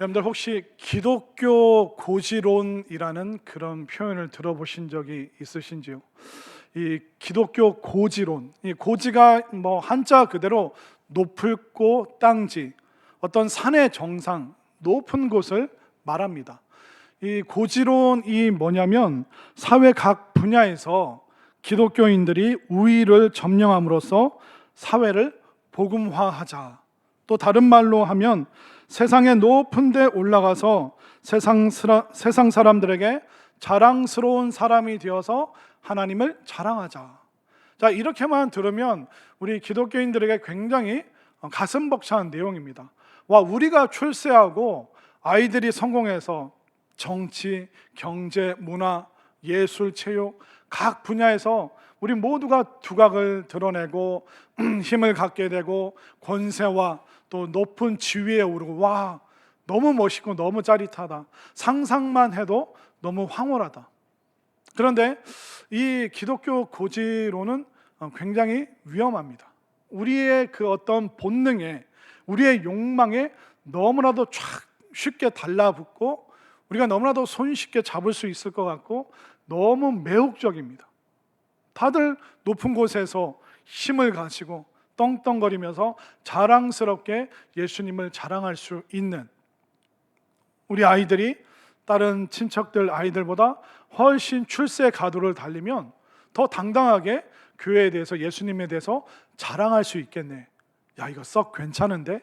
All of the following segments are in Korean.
여러분들 혹시 기독교 고지론이라는 그런 표현을 들어보신 적이 있으신지요? 이 기독교 고지론, 이 고지가 뭐 한자 그대로 높을고 땅지, 어떤 산의 정상, 높은 곳을 말합니다. 이 고지론이 뭐냐면 사회 각 분야에서 기독교인들이 우위를 점령함으로써 사회를 복음화하자. 또 다른 말로 하면 세상의 높은 데 올라가서 세상 사람들에게 자랑스러운 사람이 되어서 하나님을 자랑하자. 자, 이렇게만 들으면 우리 기독교인들에게 굉장히 가슴 벅찬 내용입니다. 와, 우리가 출세하고 아이들이 성공해서 정치, 경제, 문화, 예술, 체육 각 분야에서 우리 모두가 두각을 드러내고 힘을 갖게 되고 권세와 또 높은 지위에 오르고, 와, 너무 멋있고 너무 짜릿하다. 상상만 해도 너무 황홀하다. 그런데 이 기독교 고지론은 굉장히 위험합니다. 우리의 그 어떤 본능에, 우리의 욕망에 너무나도 쉽게 달라붙고 우리가 너무나도 손쉽게 잡을 수 있을 것 같고 너무 매혹적입니다. 다들 높은 곳에서 힘을 가지고 떵떵거리면서 자랑스럽게 예수님을 자랑할 수 있는, 우리 아이들이 다른 친척들 아이들보다 훨씬 출세 가도를 달리면 더 당당하게 교회에 대해서, 예수님에 대해서 자랑할 수 있겠네. 야, 이거 썩 괜찮은데?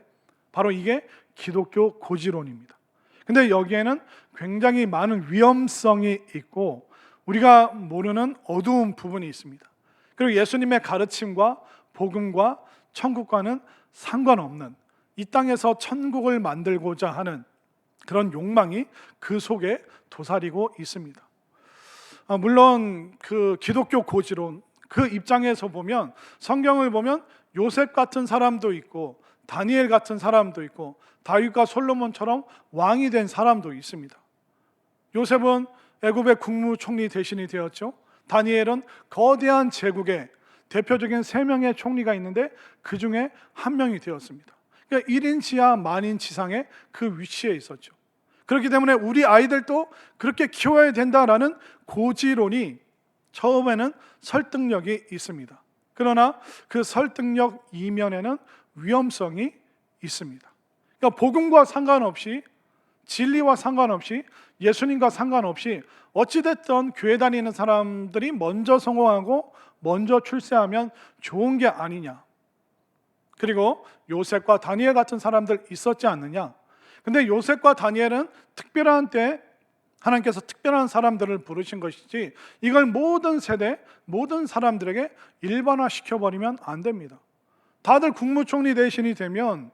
바로 이게 기독교 고지론입니다. 근데 여기에는 굉장히 많은 위험성이 있고 우리가 모르는 어두운 부분이 있습니다. 그리고 예수님의 가르침과 복음과 천국과는 상관없는, 이 땅에서 천국을 만들고자 하는 그런 욕망이 그 속에 도사리고 있습니다. 물론 그 기독교 고지론, 그 입장에서 보면, 성경을 보면 요셉 같은 사람도 있고 다니엘 같은 사람도 있고 다윗과 솔로몬처럼 왕이 된 사람도 있습니다. 요셉은 애굽의 국무총리 대신이 되었죠. 다니엘은 거대한 제국의 대표적인 3명의 총리가 있는데 그 중에 한 명이 되었습니다. 그러니까 1인 지하 만인 지상의 그 위치에 있었죠. 그렇기 때문에 우리 아이들도 그렇게 키워야 된다라는 고지론이 처음에는 설득력이 있습니다. 그러나 그 설득력 이면에는 위험성이 있습니다. 그러니까 복음과 상관없이, 진리와 상관없이, 예수님과 상관없이 어찌됐든 교회 다니는 사람들이 먼저 성공하고 먼저 출세하면 좋은 게 아니냐. 그리고 요셉과 다니엘 같은 사람들 있었지 않느냐. 근데 요셉과 다니엘은 특별한 때 하나님께서 특별한 사람들을 부르신 것이지 이걸 모든 세대, 모든 사람들에게 일반화시켜버리면 안 됩니다. 다들 국무총리 대신이 되면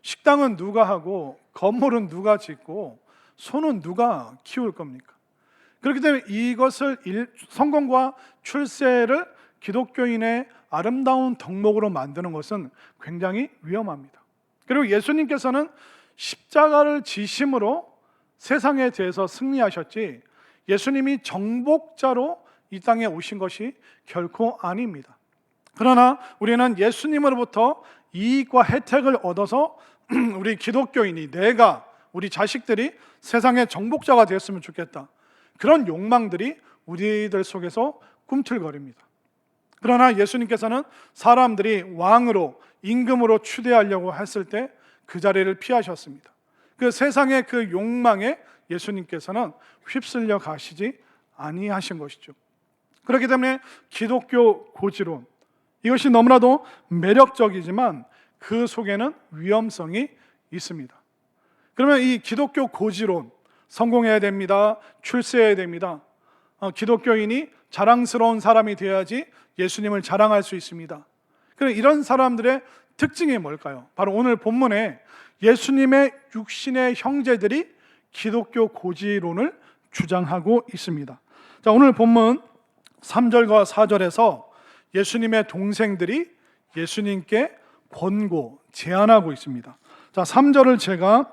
식당은 누가 하고 건물은 누가 짓고 소는 누가 키울 겁니까? 그렇기 때문에 이것을, 성공과 출세를 기독교인의 아름다운 덕목으로 만드는 것은 굉장히 위험합니다. 그리고 예수님께서는 십자가를 지심으로 세상에 대해서 승리하셨지 예수님이 정복자로 이 땅에 오신 것이 결코 아닙니다. 그러나 우리는 예수님으로부터 이익과 혜택을 얻어서 우리 기독교인이, 내가, 우리 자식들이 세상의 정복자가 되었으면 좋겠다, 그런 욕망들이 우리들 속에서 꿈틀거립니다. 그러나 예수님께서는 사람들이 왕으로, 임금으로 추대하려고 했을 때 그 자리를 피하셨습니다. 그 세상의 그 욕망에 예수님께서는 휩쓸려 가시지 아니하신 것이죠. 그렇기 때문에 기독교 고지론, 이것이 너무나도 매력적이지만 그 속에는 위험성이 있습니다. 그러면 이 기독교 고지론, 성공해야 됩니다, 출세해야 됩니다, 기독교인이 자랑스러운 사람이 되어야지 예수님을 자랑할 수 있습니다. 그럼 이런 사람들의 특징이 뭘까요? 바로 오늘 본문에 예수님의 육신의 형제들이 기독교 고지론을 주장하고 있습니다. 자, 오늘 본문 3절과 4절에서 예수님의 동생들이 예수님께 권고, 제안하고 있습니다. 자, 3절을 제가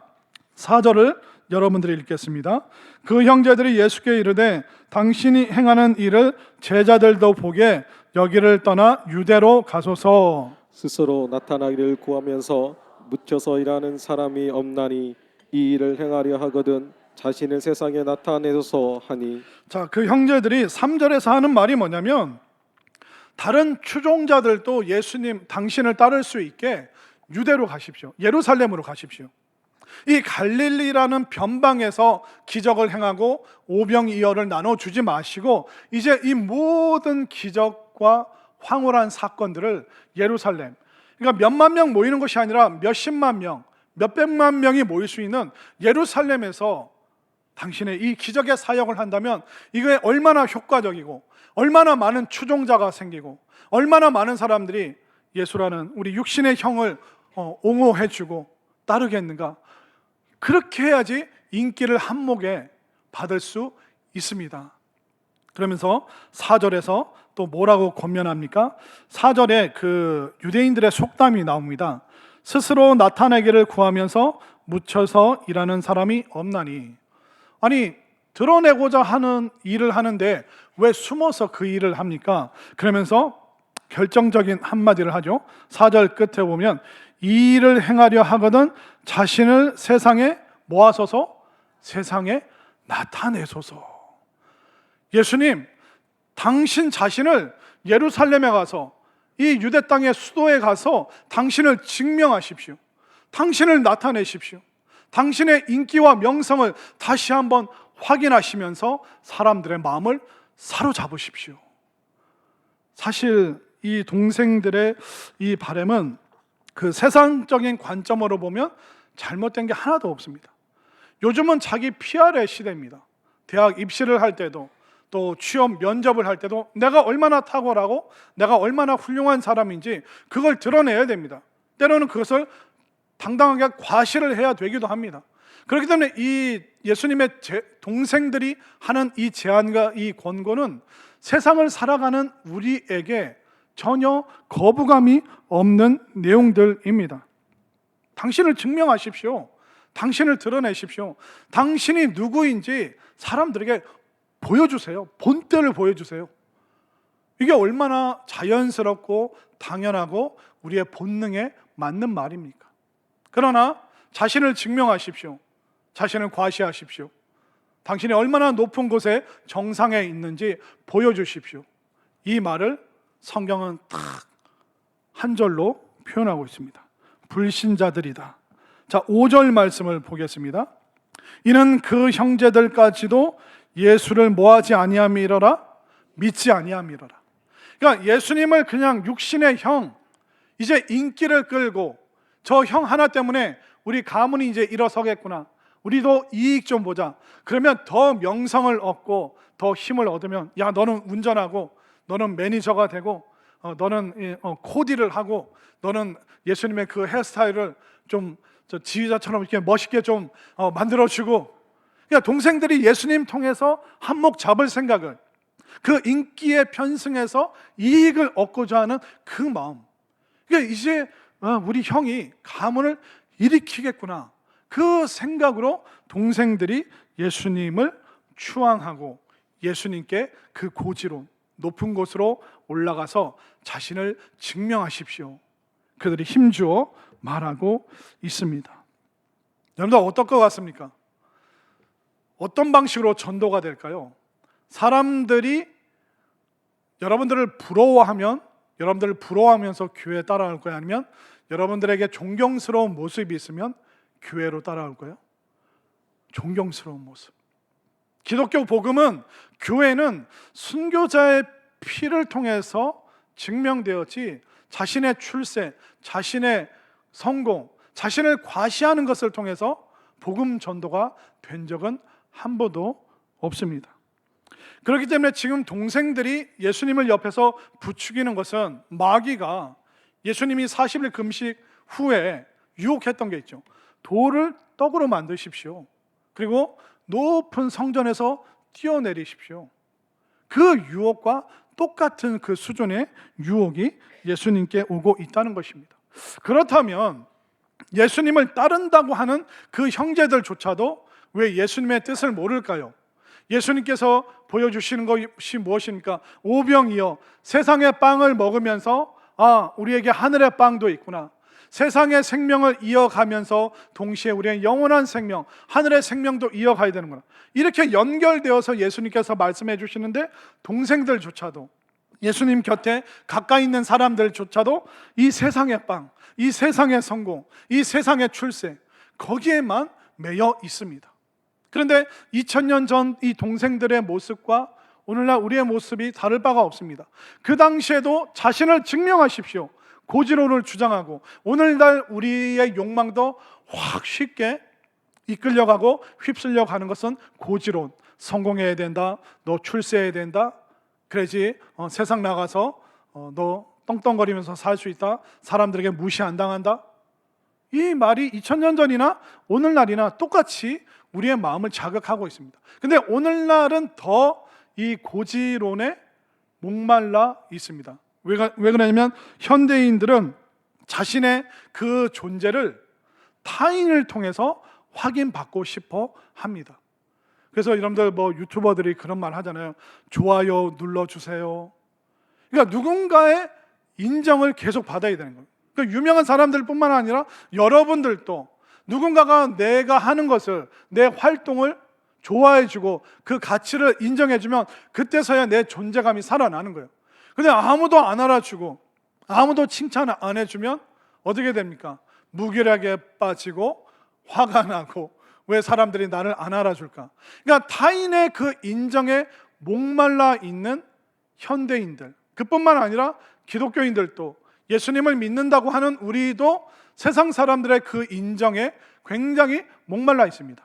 4절을 여러분들이 읽겠습니다. 그 형제들이 예수께 이르되 당신이 행하는 일을 제자들도 보게 여기를 떠나 유대로 가소서. 스스로 나타나기를 구하면서 묻혀서 일하는 사람이 없나니 이 일을 행하려 하거든 자신을 세상에 나타내소서 하니. 자, 그 형제들이 3절에서 하는 말이 뭐냐면, 다른 추종자들도 예수님 당신을 따를 수 있게 유대로 가십시오. 예루살렘으로 가십시오. 이 갈릴리라는 변방에서 기적을 행하고 오병이어를 나눠주지 마시고, 이제 이 모든 기적과 황홀한 사건들을 예루살렘, 그러니까 몇만 명 모이는 것이 아니라 몇십만 명, 몇백만 명이 모일 수 있는 예루살렘에서 당신의 이 기적의 사역을 한다면 이게 얼마나 효과적이고 얼마나 많은 추종자가 생기고 얼마나 많은 사람들이 예수라는 우리 육신의 형을 옹호해주고 따르겠는가. 그렇게 해야지 인기를 한몫에 받을 수 있습니다. 그러면서 4절에서 또 뭐라고 권면합니까? 4절에 그 유대인들의 속담이 나옵니다. 스스로 나타내기를 구하면서 묻혀서 일하는 사람이 없나니. 아니, 드러내고자 하는 일을 하는데 왜 숨어서 그 일을 합니까? 그러면서 결정적인 한마디를 하죠. 4절 끝에 보면 이 일을 행하려 하거든 자신을 세상에 모아서서 세상에 나타내소서. 예수님, 당신 자신을 예루살렘에 가서 이 유대 땅의 수도에 가서 당신을 증명하십시오. 당신을 나타내십시오. 당신의 인기와 명성을 다시 한번 확인하시면서 사람들의 마음을 사로잡으십시오. 사실 이 동생들의 이 바람은 그 세상적인 관점으로 보면 잘못된 게 하나도 없습니다. 요즘은 자기 PR의 시대입니다. 대학 입시를 할 때도 또 취업 면접을 할 때도 내가 얼마나 탁월하고 내가 얼마나 훌륭한 사람인지 그걸 드러내야 됩니다. 때로는 그것을 당당하게 과시를 해야 되기도 합니다. 그렇기 때문에 이 예수님의 동생들이 하는 이 제안과 이 권고는 세상을 살아가는 우리에게 전혀 거부감이 없는 내용들입니다. 당신을 증명하십시오. 당신을 드러내십시오. 당신이 누구인지 사람들에게 보여주세요. 본때를 보여주세요. 이게 얼마나 자연스럽고 당연하고 우리의 본능에 맞는 말입니까? 그러나 자신을 증명하십시오. 자신을 과시하십시오. 당신이 얼마나 높은 곳에 정상에 있는지 보여주십시오. 이 말을 성경은 딱 한 절로 표현하고 있습니다. 불신자들이다. 자, 5절 말씀을 보겠습니다. 이는 그 형제들까지도 예수를 뭐하지 아니함이러라, 믿지 아니함이러라. 그러니까 예수님을 그냥 육신의 형, 이제 인기를 끌고 저 형 하나 때문에 우리 가문이 이제 일어서겠구나, 우리도 이익 좀 보자, 그러면 더 명성을 얻고 더 힘을 얻으면, 야, 너는 운전하고 너는 매니저가 되고 너는 코디를 하고 너는 예수님의 그 헤어스타일을 좀 지휘자처럼 이렇게 멋있게 좀 만들어주고, 그러니까 동생들이 예수님 통해서 한몫 잡을 생각을, 그 인기에 편승해서 이익을 얻고자 하는 그 마음, 그러니까 이제 우리 형이 가문을 일으키겠구나, 그 생각으로 동생들이 예수님을 추앙하고 예수님께 그 고지로 높은 곳으로 올라가서 자신을 증명하십시오, 그들이 힘주어 말하고 있습니다. 여러분들 어떨 것 같습니까? 어떤 방식으로 전도가 될까요? 사람들이 여러분들을 부러워하면 여러분들을 부러워하면서 교회에 따라올 거예요? 아니면 여러분들에게 존경스러운 모습이 있으면 교회로 따라올 거예요? 존경스러운 모습. 기독교 복음은, 교회는 순교자의 피를 통해서 증명되었지 자신의 출세, 자신의 성공, 자신을 과시하는 것을 통해서 복음 전도가 된 적은 한 번도 없습니다. 그렇기 때문에 지금 동생들이 예수님을 옆에서 부추기는 것은, 마귀가 예수님이 40일 금식 후에 유혹했던 게 있죠. 돌을 떡으로 만드십시오. 그리고 높은 성전에서 뛰어내리십시오. 그 유혹과 똑같은 그 수준의 유혹이 예수님께 오고 있다는 것입니다. 그렇다면 예수님을 따른다고 하는 그 형제들조차도 왜 예수님의 뜻을 모를까요? 예수님께서 보여주시는 것이 무엇입니까? 오병이어 세상의 빵을 먹으면서, 아, 우리에게 하늘의 빵도 있구나, 세상의 생명을 이어가면서 동시에 우리의 영원한 생명, 하늘의 생명도 이어가야 되는구나. 이렇게 연결되어서 예수님께서 말씀해 주시는데, 동생들조차도, 예수님 곁에 가까이 있는 사람들조차도 이 세상의 빵, 이 세상의 성공, 이 세상의 출세, 거기에만 매여 있습니다. 그런데 2000년 전 이 동생들의 모습과 오늘날 우리의 모습이 다를 바가 없습니다. 그 당시에도 자신을 증명하십시오, 고지론을 주장하고, 오늘날 우리의 욕망도 확 쉽게 이끌려가고 휩쓸려 가는 것은 고지론. 성공해야 된다, 너 출세해야 된다, 그래야지 세상 나가서 너 떵떵거리면서 살 수 있다, 사람들에게 무시 안 당한다. 이 말이 2000년 전이나 오늘날이나 똑같이 우리의 마음을 자극하고 있습니다. 근데 오늘날은 더 이 고지론에 목말라 있습니다. 왜 그러냐면 현대인들은 자신의 그 존재를 타인을 통해서 확인받고 싶어 합니다. 그래서 여러분들 유튜버들이 그런 말 하잖아요. 좋아요 눌러주세요. 그러니까 누군가의 인정을 계속 받아야 되는 거예요. 그러니까 유명한 사람들 뿐만 아니라 여러분들도 누군가가 내가 하는 것을, 내 활동을 좋아해주고 그 가치를 인정해주면 그때서야 내 존재감이 살아나는 거예요. 근데 아무도 안 알아주고 아무도 칭찬 안 해주면 어떻게 됩니까? 무기력에 빠지고 화가 나고, 왜 사람들이 나를 안 알아줄까? 그러니까 타인의 그 인정에 목말라 있는 현대인들, 그뿐만 아니라 기독교인들도, 예수님을 믿는다고 하는 우리도 세상 사람들의 그 인정에 굉장히 목말라 있습니다.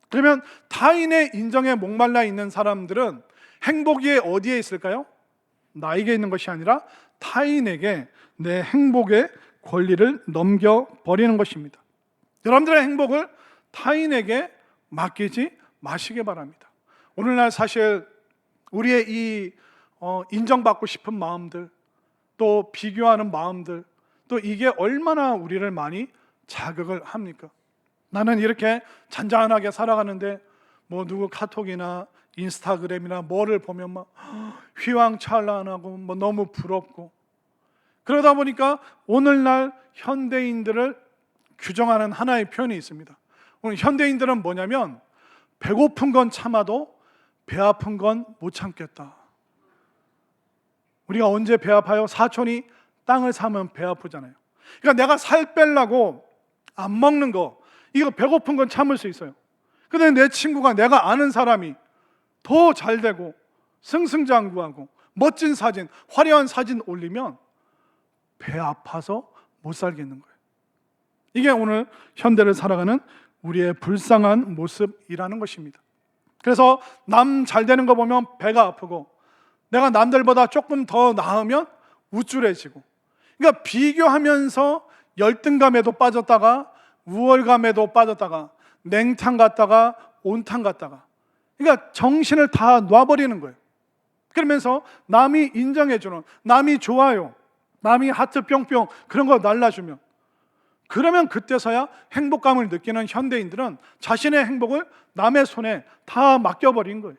그러면 타인의 인정에 목말라 있는 사람들은 행복이 어디에 있을까요? 나에게 있는 것이 아니라 타인에게 내 행복의 권리를 넘겨버리는 것입니다. 여러분들의 행복을 타인에게 맡기지 마시기 바랍니다. 오늘날 사실 우리의 이 인정받고 싶은 마음들, 또 비교하는 마음들, 또 이게 얼마나 우리를 많이 자극을 합니까? 나는 이렇게 잔잔하게 살아가는데 누구 카톡이나 인스타그램이나 뭐를 보면 막 휘황찬란하고 너무 부럽고, 그러다 보니까 오늘날 현대인들을 규정하는 하나의 표현이 있습니다. 오늘 현대인들은 뭐냐면, 배고픈 건 참아도 배 아픈 건 못 참겠다. 우리가 언제 배 아파요? 사촌이 땅을 사면 배 아프잖아요. 그러니까 내가 살 빼려고 안 먹는 거, 이거 배고픈 건 참을 수 있어요. 근데 내 친구가, 내가 아는 사람이 더 잘되고 승승장구하고 멋진 사진, 화려한 사진 올리면 배 아파서 못 살겠는 거예요. 이게 오늘 현대를 살아가는 우리의 불쌍한 모습이라는 것입니다. 그래서 남 잘 되는 거 보면 배가 아프고, 내가 남들보다 조금 더 나으면 우쭐해지고, 그러니까 비교하면서 열등감에도 빠졌다가 우월감에도 빠졌다가 냉탕 갔다가 온탕 갔다가, 그러니까 정신을 다 놔버리는 거예요. 그러면서 남이 인정해주는, 남이 좋아요, 남이 하트 뿅뿅 그런 거 날라주면, 그러면 그때서야 행복감을 느끼는 현대인들은 자신의 행복을 남의 손에 다 맡겨버린 거예요.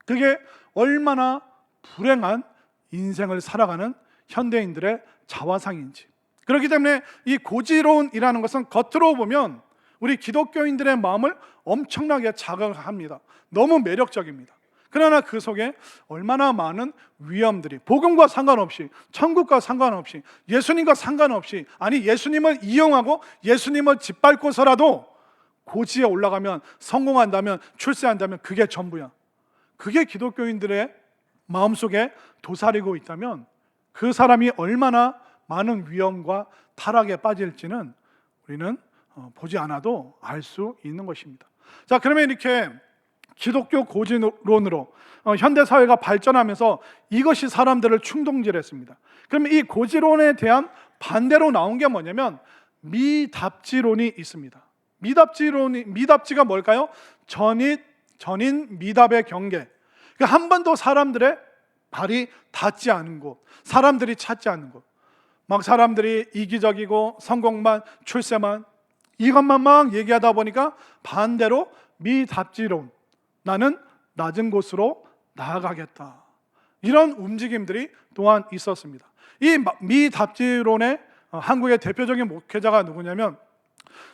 그게 얼마나 불행한 인생을 살아가는 현대인들의 자화상인지. 그렇기 때문에 이 고지론이라는 것은 겉으로 보면 우리 기독교인들의 마음을 엄청나게 자극합니다. 너무 매력적입니다. 그러나 그 속에 얼마나 많은 위험들이, 복음과 상관없이, 천국과 상관없이, 예수님과 상관없이, 아니 예수님을 이용하고 예수님을 짓밟고서라도 고지에 올라가면, 성공한다면, 출세한다면 그게 전부야. 그게 기독교인들의 마음속에 도사리고 있다면 그 사람이 얼마나 많은 위험과 타락에 빠질지는 우리는 보지 않아도 알 수 있는 것입니다. 자, 그러면 이렇게 기독교 고지론으로 현대사회가 발전하면서 이것이 사람들을 충동질했습니다. 그럼 이 고지론에 대한 반대로 나온 게 뭐냐면 미답지론이 있습니다. 미답지가 뭘까요? 전인 미답의 경계. 그러니까 한 번도 사람들의 발이 닿지 않은 곳, 사람들이 찾지 않는 곳, 막 사람들이 이기적이고 성공만, 출세만, 이것만 막 얘기하다 보니까 반대로 미답지론, 나는 낮은 곳으로 나아가겠다, 이런 움직임들이 또한 있었습니다. 이 미답지론의 한국의 대표적인 목회자가 누구냐면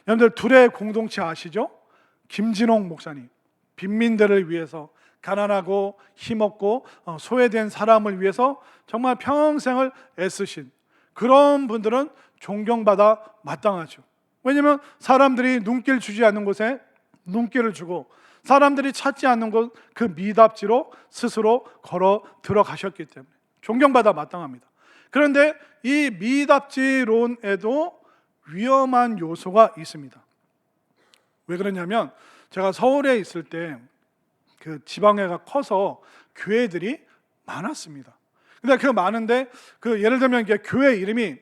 여러분들 둘의 공동체 아시죠? 김진홍 목사님. 빈민들을 위해서 가난하고 힘없고 소외된 사람을 위해서 정말 평생을 애쓰신 그런 분들은 존경받아 마땅하죠. 왜냐하면 사람들이 눈길 주지 않는 곳에 눈길을 주고 사람들이 찾지 않는 곳 그 미답지로 스스로 걸어 들어가셨기 때문에 존경받아 마땅합니다. 그런데 이 미답지론에도 위험한 요소가 있습니다. 왜 그러냐면 제가 서울에 있을 때 그 지방회가 커서 교회들이 많았습니다. 근데 그 많은데 그 예를 들면 이게 교회 이름이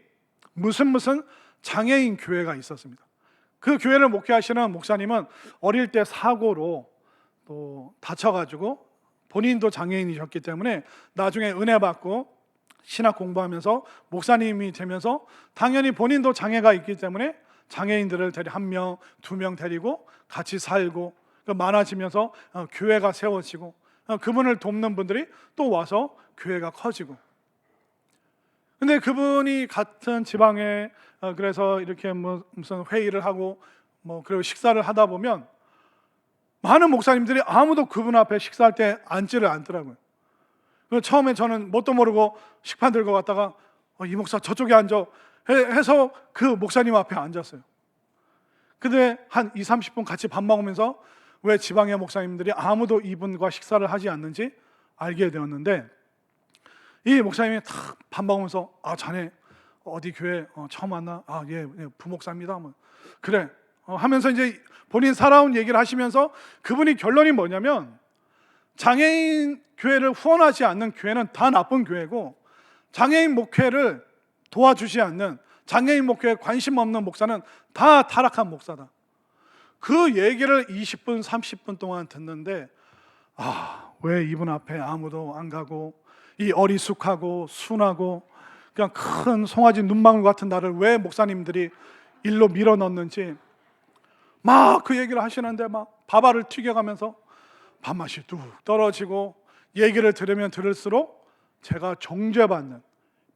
무슨 장애인 교회가 있었습니다. 그 교회를 목회하시는 목사님은 어릴 때 사고로 또 다쳐가지고 본인도 장애인이셨기 때문에 나중에 은혜 받고 신학 공부하면서 목사님이 되면서 당연히 본인도 장애가 있기 때문에 장애인들을 한 명, 두 명 데리고 같이 살고 많아지면서 교회가 세워지고 그분을 돕는 분들이 또 와서 교회가 커지고. 근데 그분이 같은 지방에 그래서 이렇게 무슨 회의를 하고 그리고 식사를 하다 보면 많은 목사님들이 아무도 그분 앞에 식사할 때 앉지를 않더라고요. 처음에 저는 뭣도 모르고 식판 들고 갔다가 이 목사 저쪽에 앉아 해서 그 목사님 앞에 앉았어요. 근데 한 20-30분 같이 밥 먹으면서 왜 지방의 목사님들이 아무도 이분과 식사를 하지 않는지 알게 되었는데, 이 목사님이 딱 밥 먹으면서 자네 어디 교회 처음 왔나? 예, 부목사입니다. 그래 하면서 이제 본인 살아온 얘기를 하시면서 그분이 결론이 뭐냐면 장애인 교회를 후원하지 않는 교회는 다 나쁜 교회고 장애인 목회를 도와주지 않는 장애인 목회에 관심 없는 목사는 다 타락한 목사다. 그 얘기를 20분, 30분 동안 듣는데 왜 이분 앞에 아무도 안 가고 이 어리숙하고 순하고 그냥 큰 송아지 눈망울 같은 나를 왜 목사님들이 일로 밀어넣는지 막 그 얘기를 하시는데 막 밥알을 튀겨가면서 밥맛이 뚝 떨어지고 얘기를 들으면 들을수록 제가 정죄받는,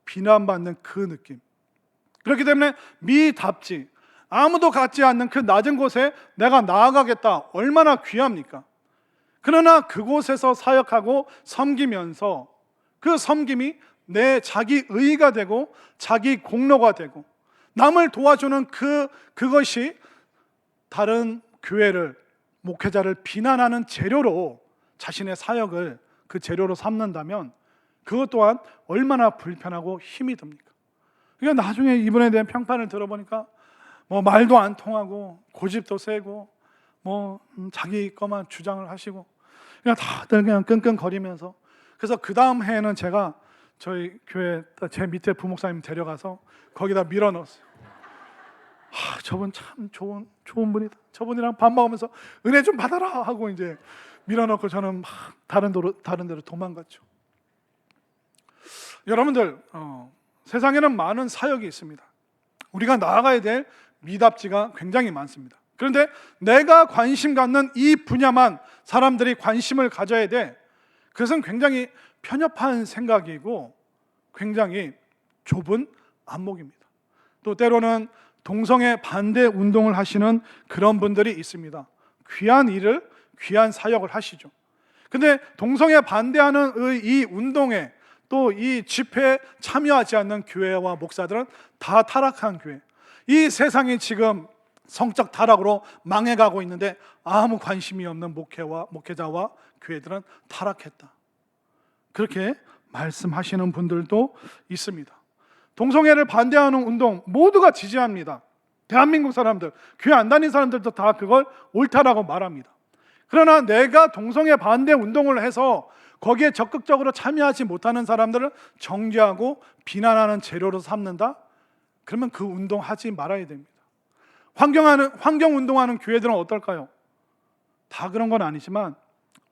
비난받는 그 느낌. 그렇기 때문에 미답지, 아무도 갖지 않는 그 낮은 곳에 내가 나아가겠다, 얼마나 귀합니까? 그러나 그곳에서 사역하고 섬기면서 그 섬김이 내 자기 의의가 되고 자기 공로가 되고 남을 도와주는 그것이 다른 교회를, 목회자를 비난하는 재료로 자신의 사역을 그 재료로 삼는다면 그것 또한 얼마나 불편하고 힘이 듭니까? 그러니까 나중에 이분에 대한 평판을 들어보니까 말도 안 통하고 고집도 세고 자기 것만 주장을 하시고 그냥 다들 그냥 끙끙거리면서. 그래서 그 다음 해에는 제가 저희 교회 제 밑에 부목사님 데려가서 거기다 밀어넣었어요. 저분 참 좋은 분이다. 저분이랑 밥 먹으면서 은혜 좀 받아라 하고 이제 밀어넣고 저는 막 다른 데로 도망갔죠. 여러분들 세상에는 많은 사역이 있습니다. 우리가 나아가야 될 미답지가 굉장히 많습니다. 그런데 내가 관심 갖는 이 분야만 사람들이 관심을 가져야 돼. 그것은 굉장히 편협한 생각이고 굉장히 좁은 안목입니다. 또 때로는 동성애 반대 운동을 하시는 그런 분들이 있습니다. 귀한 일을, 귀한 사역을 하시죠. 근데 동성애 반대하는 이 운동에 또 이 집회에 참여하지 않는 교회와 목사들은 다 타락한 교회. 이 세상이 지금 성적 타락으로 망해가고 있는데 아무 관심이 없는 목회자와 교회들은 타락했다. 그렇게 말씀하시는 분들도 있습니다. 동성애를 반대하는 운동 모두가 지지합니다. 대한민국 사람들, 교회 안 다닌 사람들도 다 그걸 옳다라고 말합니다. 그러나 내가 동성애 반대 운동을 해서 거기에 적극적으로 참여하지 못하는 사람들을 정죄하고 비난하는 재료로 삼는다? 그러면 그 운동하지 말아야 됩니다. 환경 운동하는 교회들은 어떨까요? 다 그런 건 아니지만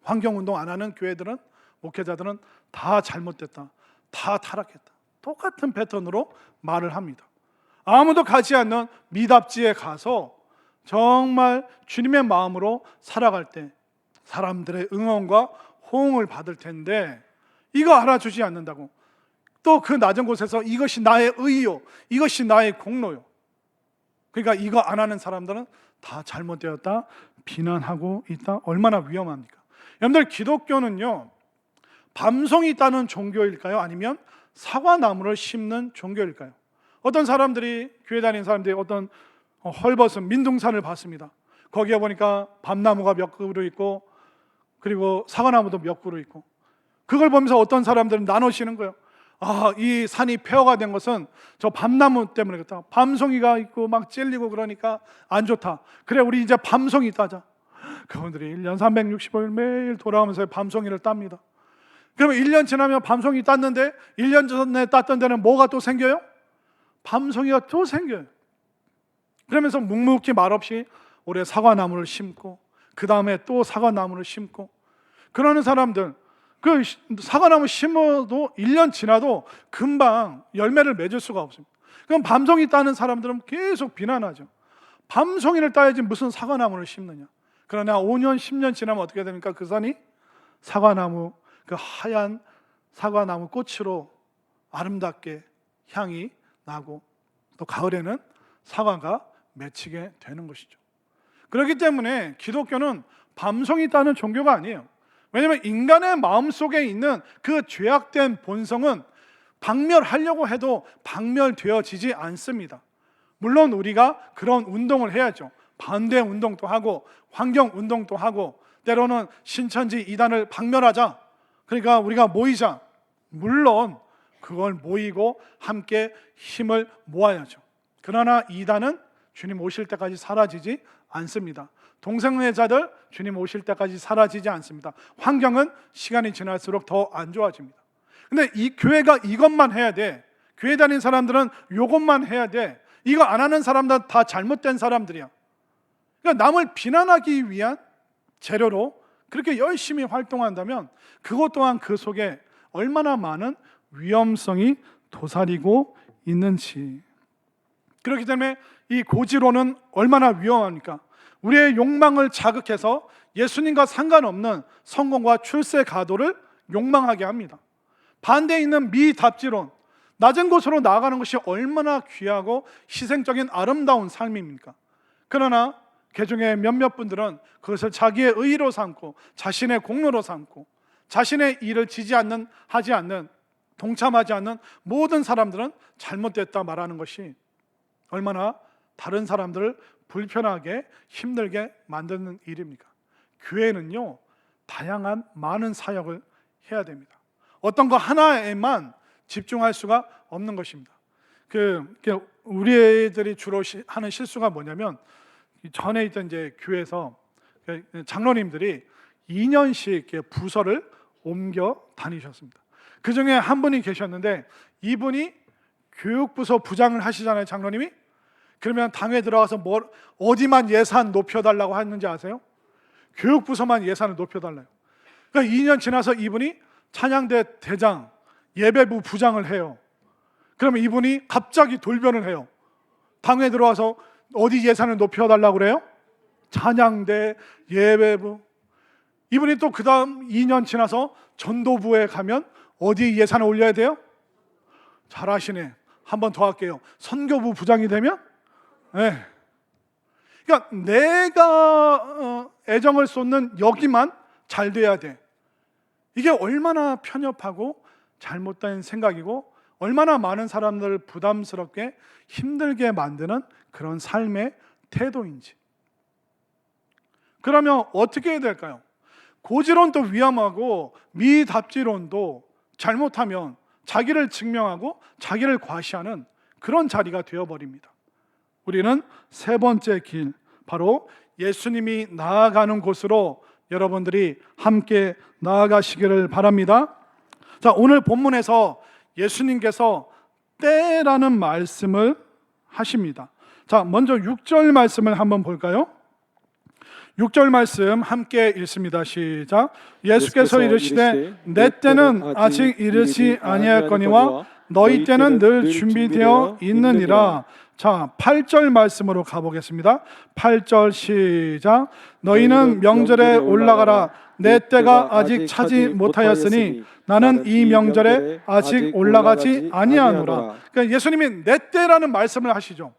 환경 운동 안 하는 교회들은, 목회자들은 다 잘못됐다, 다 타락했다, 똑같은 패턴으로 말을 합니다. 아무도 가지 않는 미답지에 가서 정말 주님의 마음으로 살아갈 때 사람들의 응원과 호응을 받을 텐데 이거 알아주지 않는다고 또 그 낮은 곳에서 이것이 나의 의요, 이것이 나의 공로요. 그러니까 이거 안 하는 사람들은 다 잘못되었다 비난하고 있다. 얼마나 위험합니까? 여러분들, 기독교는요 밤송이 따는 종교일까요? 아니면 사과나무를 심는 종교일까요? 어떤 사람들이, 교회 다니는 사람들이 어떤 헐벗은 민둥산을 봤습니다. 거기에 보니까 밤나무가 몇 그루 있고 그리고 사과나무도 몇 그루 있고, 그걸 보면서 어떤 사람들은 나누시는 거예요. 아, 이 산이 폐허가 된 것은 저 밤나무 때문에 그렇다. 밤송이가 있고 막 찔리고 그러니까 안 좋다. 그래, 우리 이제 밤송이 따자. 그분들이 1년 365일 매일 돌아오면서 밤송이를 땁니다. 그러면 1년 지나면 밤송이 땄는데 1년 전에 땄던 데는 뭐가 또 생겨요? 밤송이가 또 생겨요. 그러면서 묵묵히 말없이 올해 사과나무를 심고 그 다음에 또 사과나무를 심고, 그러는 사람들, 그 사과나무 심어도 1년 지나도 금방 열매를 맺을 수가 없습니다. 그럼 밤송이 따는 사람들은 계속 비난하죠. 밤송이를 따야지 무슨 사과나무를 심느냐. 그러나 5년 10년 지나면 어떻게 됩니까? 그 산이 사과나무, 그 하얀 사과나무 꽃으로 아름답게 향이 나고 또 가을에는 사과가 맺히게 되는 것이죠. 그렇기 때문에 기독교는 밤송이 따는 종교가 아니에요. 왜냐하면 인간의 마음속에 있는 그 죄악된 본성은 박멸하려고 해도 박멸되어지지 않습니다. 물론 우리가 그런 운동을 해야죠. 반대 운동도 하고 환경 운동도 하고 때로는 신천지 이단을 박멸하자, 그러니까 우리가 모이자. 물론 그걸 모이고 함께 힘을 모아야죠. 그러나 이단은 주님 오실 때까지 사라지지 않습니다. 동성애자들 주님 오실 때까지 사라지지 않습니다. 환경은 시간이 지날수록 더 안 좋아집니다. 근데 이 교회가 이것만 해야 돼. 교회 다니는 사람들은 이것만 해야 돼. 이거 안 하는 사람들은 다 잘못된 사람들이야. 그러니까 남을 비난하기 위한 재료로 그렇게 열심히 활동한다면 그것 또한 그 속에 얼마나 많은 위험성이 도사리고 있는지. 그렇기 때문에 이 고지론은 얼마나 위험합니까? 우리의 욕망을 자극해서 예수님과 상관없는 성공과 출세 가도를 욕망하게 합니다. 반대에 있는 미답지론, 낮은 곳으로 나아가는 것이 얼마나 귀하고 희생적인 아름다운 삶입니까? 그러나 그중에 몇몇 분들은 그것을 자기의 의로 삼고 자신의 공로로 삼고 자신의 일을 하지 않는, 동참하지 않는 모든 사람들은 잘못됐다 말하는 것이 얼마나 다른 사람들을 불편하게 힘들게 만드는 일입니까? 교회는요 다양한 많은 사역을 해야 됩니다. 어떤 거 하나에만 집중할 수가 없는 것입니다. 우리 애들이 주로 하는 실수가 뭐냐면, 전에 있던 이제 교회에서 장로님들이 2년씩 부서를 옮겨 다니셨습니다. 그 중에 한 분이 계셨는데 이분이 교육부서 부장을 하시잖아요, 장로님이. 그러면 당에 들어가서 어디만 예산 높여달라고 했는지 아세요? 교육부서만 예산을 높여달라요. 그러니까 2년 지나서 이분이 찬양대 대장, 예배부 부장을 해요. 그러면 이분이 갑자기 돌변을 해요. 당에 들어와서 어디 예산을 높여달라고 그래요? 찬양대, 예배부. 이분이 또 그 다음 2년 지나서 전도부에 가면 어디 예산을 올려야 돼요? 잘하시네. 한 번 더 할게요. 선교부 부장이 되면? 네. 그러니까 내가 애정을 쏟는 여기만 잘 돼야 돼. 이게 얼마나 편협하고 잘못된 생각이고 얼마나 많은 사람들을 부담스럽게 힘들게 만드는 그런 삶의 태도인지. 그러면 어떻게 해야 될까요? 고지론도 위험하고 미답지론도 잘못하면 자기를 증명하고 자기를 과시하는 그런 자리가 되어버립니다. 우리는 세 번째 길, 바로 예수님이 나아가는 곳으로 여러분들이 함께 나아가시기를 바랍니다. 자, 오늘 본문에서 예수님께서 때라는 말씀을 하십니다. 자, 먼저 6절 말씀을 한번 볼까요? 6절 말씀 함께 읽습니다. 시작. 예수께서 이르시되 내 때는 아직 이르지 아니하였거니와 너희 때는 늘 준비되어 있느니라. 자, 8절 말씀으로 가보겠습니다. 8절 시작. 너희는 명절에 올라가라. 내 때가 아직 차지 못하였으니 나는 이 명절에 아직 올라가지 아니하노라. 그러니까 예수님이 내 때라는 말씀을 하시죠.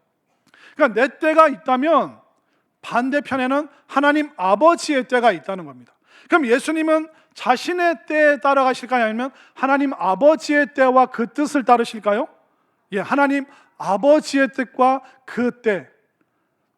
그러니까 내 때가 있다면 반대편에는 하나님 아버지의 때가 있다는 겁니다. 그럼 예수님은 자신의 때에 따라가실까요? 아니면 하나님 아버지의 때와 그 뜻을 따르실까요? 예, 하나님 아버지의 뜻과 그 때,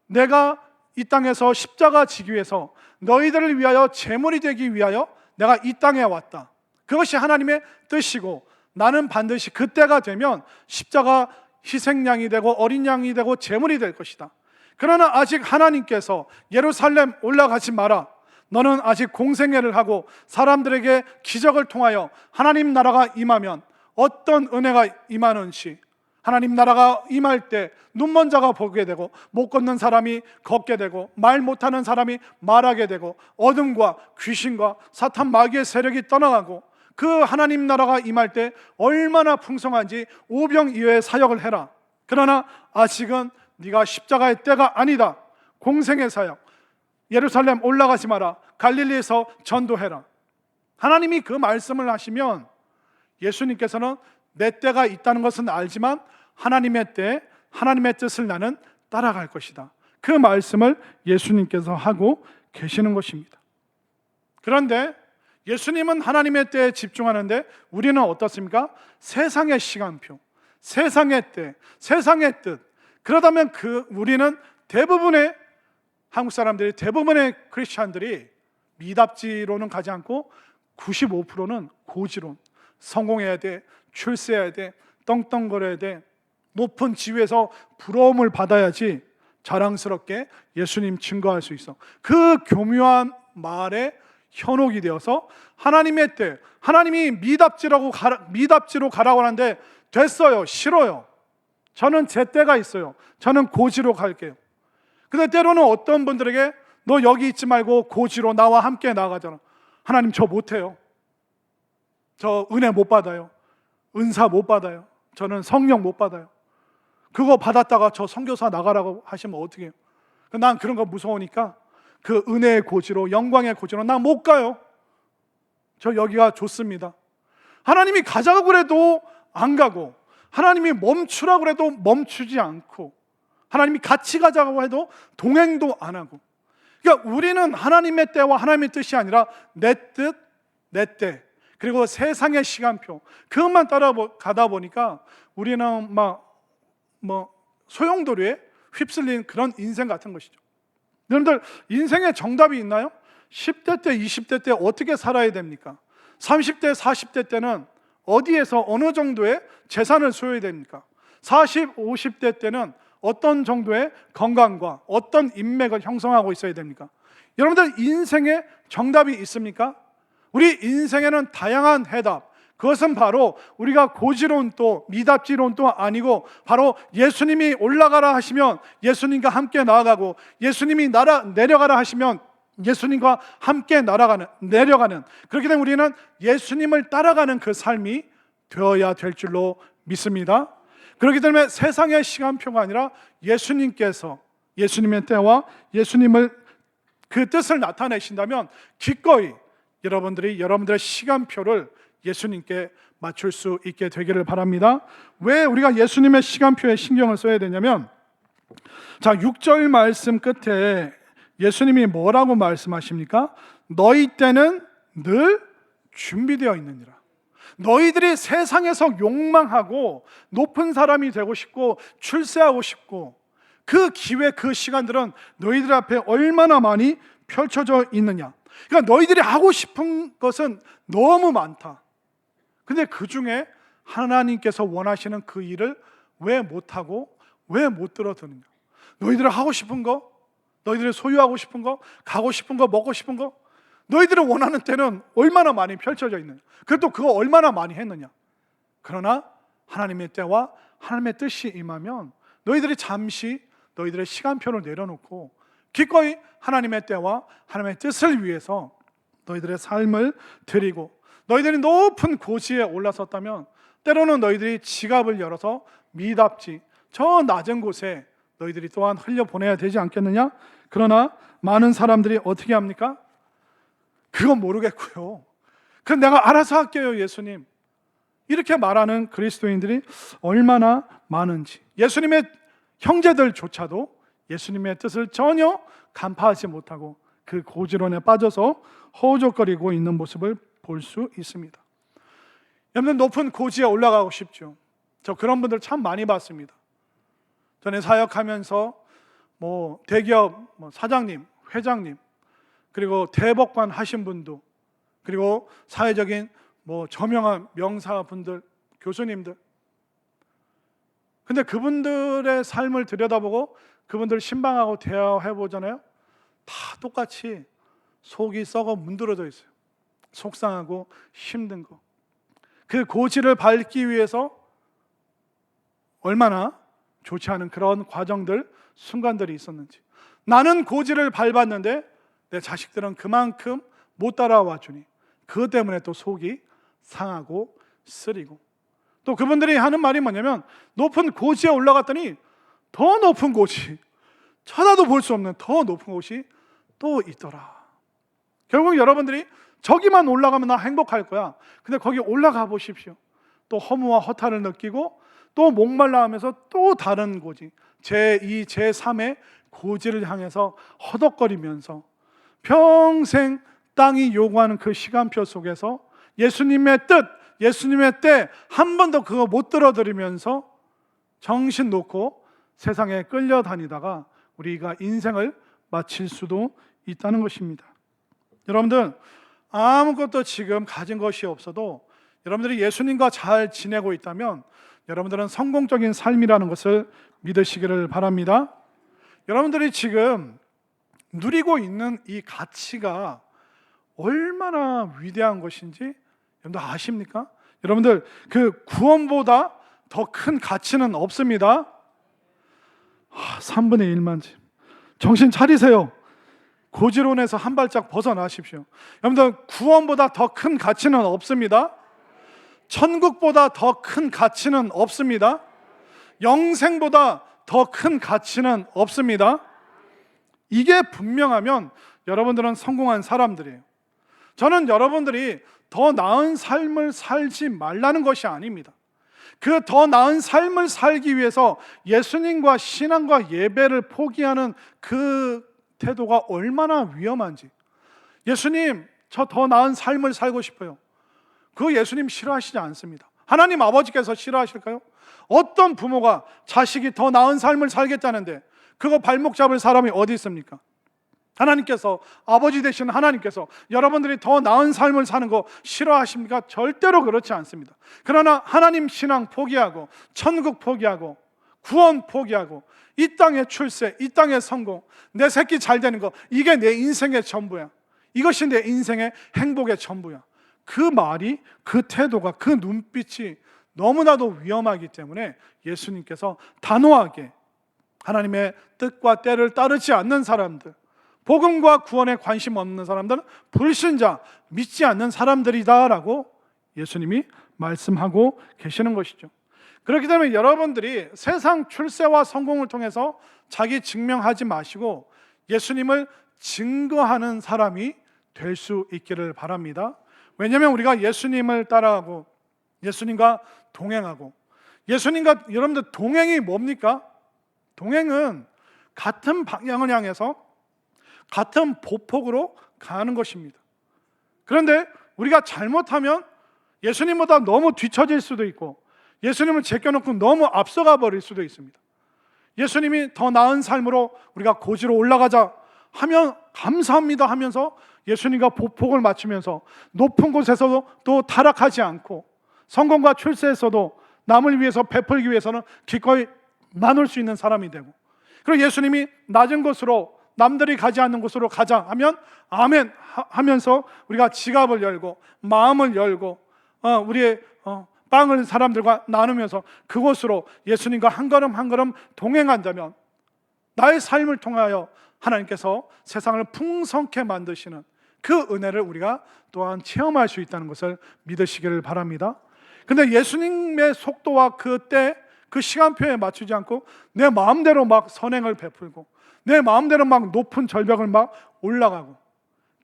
내가 이 땅에서 십자가 지기 위해서 너희들을 위하여 제물이 되기 위하여 내가 이 땅에 왔다. 그것이 하나님의 뜻이고 나는 반드시 그 때가 되면 십자가 희생양이 되고 어린 양이 되고 제물이 될 것이다. 그러나 아직 하나님께서 예루살렘 올라가지 마라. 너는 아직 공생애를 하고 사람들에게 기적을 통하여 하나님 나라가 임하면 어떤 은혜가 임하는지, 하나님 나라가 임할 때 눈먼 자가 보게 되고 못 걷는 사람이 걷게 되고 말 못하는 사람이 말하게 되고 어둠과 귀신과 사탄 마귀의 세력이 떠나가고 그 하나님 나라가 임할 때 얼마나 풍성한지 오병이어의 사역을 해라. 그러나 아직은 네가 십자가의 때가 아니다. 공생의 사역, 예루살렘 올라가지 마라. 갈릴리에서 전도해라. 하나님이 그 말씀을 하시면 예수님께서는 내 때가 있다는 것은 알지만 하나님의 때, 하나님의 뜻을 나는 따라갈 것이다. 그 말씀을 예수님께서 하고 계시는 것입니다. 그런데 예수님은 하나님의 때에 집중하는데 우리는 어떻습니까? 세상의 시간표, 세상의 때, 세상의 뜻. 그러다면 우리는 대부분의 한국 사람들이, 대부분의 크리스찬들이 미답지로는 가지 않고 95%는 고지론, 성공해야 돼, 출세해야 돼, 떵떵거려야 돼, 높은 지위에서 부러움을 받아야지 자랑스럽게 예수님 증거할 수 있어. 그 교묘한 말에 현혹이 되어서 하나님의 때, 하나님이 미답지로 가라고 하는데 됐어요, 싫어요. 저는 제 때가 있어요. 저는 고지로 갈게요. 근데 때로는 어떤 분들에게 너 여기 있지 말고 고지로 나와 함께 나가잖아. 하나님 저 못해요. 저 은혜 못 받아요. 은사 못 받아요. 저는 성령 못 받아요. 그거 받았다가 저 선교사 나가라고 하시면 어떻게 해요? 난 그런 거 무서우니까 그 은혜의 고지로, 영광의 고지로 난 못 가요. 저 여기가 좋습니다. 하나님이 가자고 그래도 안 가고, 하나님이 멈추라고 그래도 멈추지 않고, 하나님이 같이 가자고 해도 동행도 안 하고. 그러니까 우리는 하나님의 때와 하나님의 뜻이 아니라 내 뜻, 내 때, 그리고 세상의 시간표, 그것만 따라가다 보니까 우리는 소용돌이에 휩쓸린 그런 인생 같은 것이죠. 여러분들, 인생에 정답이 있나요? 10대 때, 20대 때 어떻게 살아야 됩니까? 30대, 40대 때는 어디에서 어느 정도의 재산을 소유해야 됩니까? 40, 50대 때는 어떤 정도의 건강과 어떤 인맥을 형성하고 있어야 됩니까? 여러분들, 인생에 정답이 있습니까? 우리 인생에는 다양한 해답, 그것은 바로 우리가 고지론도 미답지론도 아니고 바로 예수님이 올라가라 하시면 예수님과 함께 나아가고, 예수님이 내려가라 하시면 예수님과 함께 내려가는, 그렇게 되면 우리는 예수님을 따라가는 그 삶이 되어야 될 줄로 믿습니다. 그렇기 때문에 세상의 시간표가 아니라 예수님께서, 예수님의 때와 예수님을 그 뜻을 나타내신다면 기꺼이 여러분들의 시간표를 예수님께 맞출 수 있게 되기를 바랍니다. 왜 우리가 예수님의 시간표에 신경을 써야 되냐면, 자, 6절 말씀 끝에 예수님이 뭐라고 말씀하십니까? 너희 때는 늘 준비되어 있느니라. 너희들이 세상에서 욕망하고 높은 사람이 되고 싶고 출세하고 싶고 그 기회, 그 시간들은 너희들 앞에 얼마나 많이 펼쳐져 있느냐. 그러니까 너희들이 하고 싶은 것은 너무 많다. 근데 그 중에 하나님께서 원하시는 그 일을 왜 못하고 왜 못 들어드느냐. 너희들이 하고 싶은 거, 너희들이 소유하고 싶은 거, 가고 싶은 거, 먹고 싶은 거, 너희들이 원하는 때는 얼마나 많이 펼쳐져 있느냐. 그래도 그거 얼마나 많이 했느냐. 그러나 하나님의 때와 하나님의 뜻이 임하면 너희들이 잠시 너희들의 시간표를 내려놓고 기꺼이 하나님의 때와 하나님의 뜻을 위해서 너희들의 삶을 드리고, 너희들이 높은 고지에 올라섰다면 때로는 너희들이 지갑을 열어서 미답지, 저 낮은 곳에 너희들이 또한 흘려보내야 되지 않겠느냐? 그러나 많은 사람들이 어떻게 합니까? 그건 모르겠고요. 그건 내가 알아서 할게요, 예수님. 이렇게 말하는 그리스도인들이 얼마나 많은지, 예수님의 형제들조차도 예수님의 뜻을 전혀 간파하지 못하고 그 고지론에 빠져서 허우적거리고 있는 모습을 볼 수 있습니다. 여러분, 높은 고지에 올라가고 싶죠. 저 그런 분들 참 많이 봤습니다. 전에 사역하면서 대기업 사장님, 회장님, 그리고 대법관 하신 분도, 그리고 사회적인 저명한 명사분들, 교수님들. 근데 그분들의 삶을 들여다보고 그분들 신방하고 대화해보잖아요. 다 똑같이 속이 썩어 문드러져 있어요. 속상하고 힘든 거. 그 고지를 밟기 위해서 얼마나 좋지 않은 그런 과정들, 순간들이 있었는지. 나는 고지를 밟았는데 내 자식들은 그만큼 못 따라와 주니 그것 때문에 또 속이 상하고 쓰리고, 또 그분들이 하는 말이 뭐냐면 높은 고지에 올라갔더니 더 높은 고지, 쳐다도 볼 수 없는 더 높은 곳이 또 있더라. 결국 여러분들이 저기만 올라가면 나 행복할 거야. 근데 거기 올라가 보십시오. 또 허무와 허탈을 느끼고 또 목말라 하면서 또 다른 고지, 제2, 제3의 고지를 향해서 허덕거리면서 평생 땅이 요구하는 그 시간표 속에서 예수님의 뜻, 예수님의 때 한 번도 그거 못 들어드리면서 정신 놓고 세상에 끌려다니다가 우리가 인생을 마칠 수도 있다는 것입니다. 여러분들, 아무것도 지금 가진 것이 없어도 여러분들이 예수님과 잘 지내고 있다면 여러분들은 성공적인 삶이라는 것을 믿으시기를 바랍니다. 여러분들이 지금 누리고 있는 이 가치가 얼마나 위대한 것인지 여러분들 아십니까? 여러분들, 그 구원보다 더 큰 가치는 없습니다. 3분의 1만 정신 차리세요. 고지론에서 한 발짝 벗어나십시오. 여러분들, 구원보다 더 큰 가치는 없습니다. 천국보다 더 큰 가치는 없습니다. 영생보다 더 큰 가치는 없습니다. 이게 분명하면 여러분들은 성공한 사람들이에요. 저는 여러분들이 더 나은 삶을 살지 말라는 것이 아닙니다. 그 더 나은 삶을 살기 위해서 예수님과 신앙과 예배를 포기하는 그 태도가 얼마나 위험한지. 예수님, 저 더 나은 삶을 살고 싶어요. 그거 예수님 싫어하시지 않습니다. 하나님 아버지께서 싫어하실까요? 어떤 부모가 자식이 더 나은 삶을 살겠다는데 그거 발목 잡을 사람이 어디 있습니까? 하나님께서, 아버지 되신 하나님께서 여러분들이 더 나은 삶을 사는 거 싫어하십니까? 절대로 그렇지 않습니다. 그러나 하나님 신앙 포기하고 천국 포기하고 구원 포기하고 이 땅의 출세, 이 땅의 성공, 내 새끼 잘 되는 거, 이게 내 인생의 전부야. 이것이 내 인생의 행복의 전부야. 그 말이, 그 태도가, 그 눈빛이 너무나도 위험하기 때문에 예수님께서 단호하게 하나님의 뜻과 때를 따르지 않는 사람들, 복음과 구원에 관심 없는 사람들은 불신자, 믿지 않는 사람들이다라고 예수님이 말씀하고 계시는 것이죠. 그렇기 때문에 여러분들이 세상 출세와 성공을 통해서 자기 증명하지 마시고 예수님을 증거하는 사람이 될 수 있기를 바랍니다. 왜냐하면 우리가 예수님을 따라하고 예수님과 동행하고, 예수님과 여러분들 동행이 뭡니까? 동행은 같은 방향을 향해서 같은 보폭으로 가는 것입니다. 그런데 우리가 잘못하면 예수님보다 너무 뒤처질 수도 있고 예수님을 제껴놓고 너무 앞서가 버릴 수도 있습니다. 예수님이 더 나은 삶으로 우리가 고지로 올라가자 하면 감사합니다 하면서 예수님과 보폭을 맞추면서 높은 곳에서도 또 타락하지 않고 성공과 출세에서도 남을 위해서 베풀기 위해서는 기꺼이 나눌 수 있는 사람이 되고, 그리고 예수님이 낮은 곳으로, 남들이 가지 않는 곳으로 가자 하면 아멘 하면서 우리가 지갑을 열고 마음을 열고 우리의 빵을 사람들과 나누면서 그곳으로 예수님과 한 걸음 한 걸음 동행한다면 나의 삶을 통하여 하나님께서 세상을 풍성케 만드시는 그 은혜를 우리가 또한 체험할 수 있다는 것을 믿으시기를 바랍니다. 근데 예수님의 속도와 그 때, 그 시간표에 맞추지 않고 내 마음대로 막 선행을 베풀고 내 마음대로 막 높은 절벽을 막 올라가고,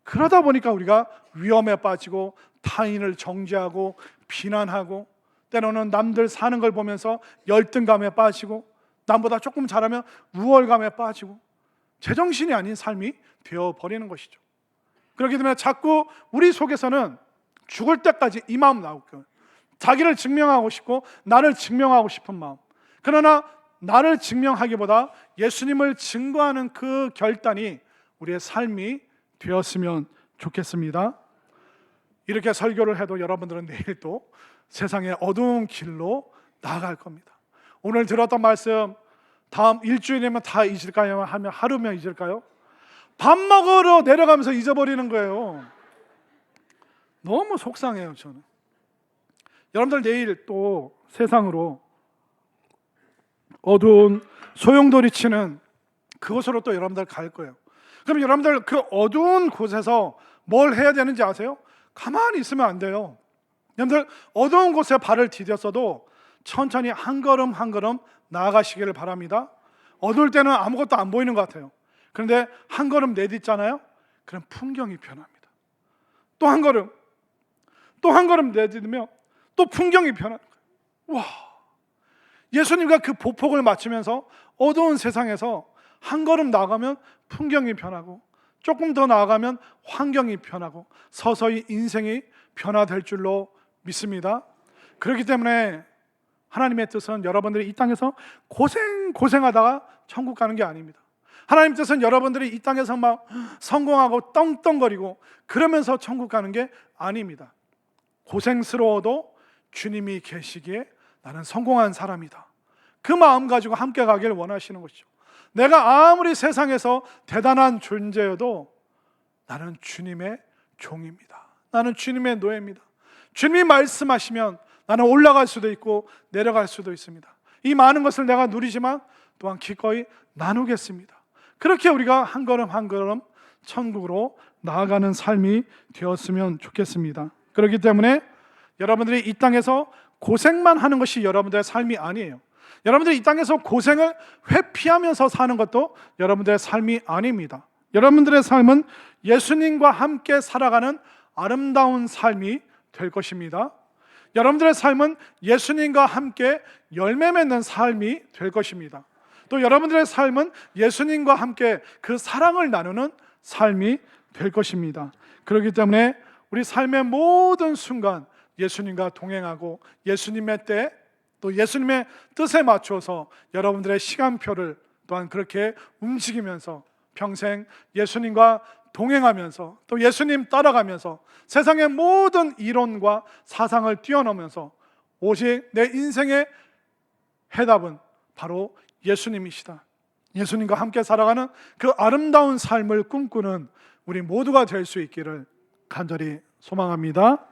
그러다 보니까 우리가 위험에 빠지고 타인을 정죄하고 비난하고, 때로는 남들 사는 걸 보면서 열등감에 빠지고, 남보다 조금 잘하면 우월감에 빠지고, 제정신이 아닌 삶이 되어버리는 것이죠. 그렇기 때문에 자꾸 우리 속에서는 죽을 때까지 이 마음 나오고, 자기를 증명하고 싶고 나를 증명하고 싶은 마음, 그러나 나를 증명하기보다 예수님을 증거하는 그 결단이 우리의 삶이 되었으면 좋겠습니다. 이렇게 설교를 해도 여러분들은 내일 또 세상의 어두운 길로 나아갈 겁니다. 오늘 들었던 말씀 다음 일주일이면 다 잊을까요? 하면 하루면 잊을까요? 밥 먹으러 내려가면서 잊어버리는 거예요. 너무 속상해요. 저는 여러분들 내일 또 세상으로 어두운 소용돌이 치는 그곳으로 또 여러분들 갈 거예요. 그럼 여러분들 그 어두운 곳에서 뭘 해야 되는지 아세요? 가만히 있으면 안 돼요. 여러분들 어두운 곳에 발을 디뎠어도 천천히 한 걸음 한 걸음 나아가시기를 바랍니다. 어두울 때는 아무것도 안 보이는 것 같아요. 그런데 한 걸음 내딛잖아요. 그럼 풍경이 변합니다. 또 한 걸음, 또 한 걸음 내딛으면 또 풍경이 변하는 거예요. 와, 예수님과 그 보폭을 맞추면서 어두운 세상에서 한 걸음 나가면 풍경이 변하고, 조금 더 나아가면 환경이 변하고, 서서히 인생이 변화될 줄로 믿습니다. 그렇기 때문에 하나님의 뜻은 여러분들이 이 땅에서 고생하다가 천국 가는 게 아닙니다. 하나님 뜻은 여러분들이 이 땅에서 막 성공하고 떵떵거리고 그러면서 천국 가는 게 아닙니다. 고생스러워도 주님이 계시기에 나는 성공한 사람이다, 그 마음 가지고 함께 가길 원하시는 것이죠. 내가 아무리 세상에서 대단한 존재여도 나는 주님의 종입니다. 나는 주님의 노예입니다. 주님이 말씀하시면 나는 올라갈 수도 있고 내려갈 수도 있습니다. 이 많은 것을 내가 누리지만 또한 기꺼이 나누겠습니다. 그렇게 우리가 한 걸음 한 걸음 천국으로 나아가는 삶이 되었으면 좋겠습니다. 그렇기 때문에 여러분들이 이 땅에서 고생만 하는 것이 여러분들의 삶이 아니에요. 여러분들이 이 땅에서 고생을 회피하면서 사는 것도 여러분들의 삶이 아닙니다. 여러분들의 삶은 예수님과 함께 살아가는 아름다운 삶이 될 것입니다. 여러분들의 삶은 예수님과 함께 열매 맺는 삶이 될 것입니다. 또 여러분들의 삶은 예수님과 함께 그 사랑을 나누는 삶이 될 것입니다. 그렇기 때문에 우리 삶의 모든 순간 예수님과 동행하고 예수님의 때, 또 예수님의 뜻에 맞춰서 여러분들의 시간표를 또한 그렇게 움직이면서 평생 예수님과 동행하면서 또 예수님 따라가면서 세상의 모든 이론과 사상을 뛰어넘으면서 오직 내 인생의 해답은 바로 예수님이시다, 예수님과 함께 살아가는 그 아름다운 삶을 꿈꾸는 우리 모두가 될 수 있기를 간절히 소망합니다.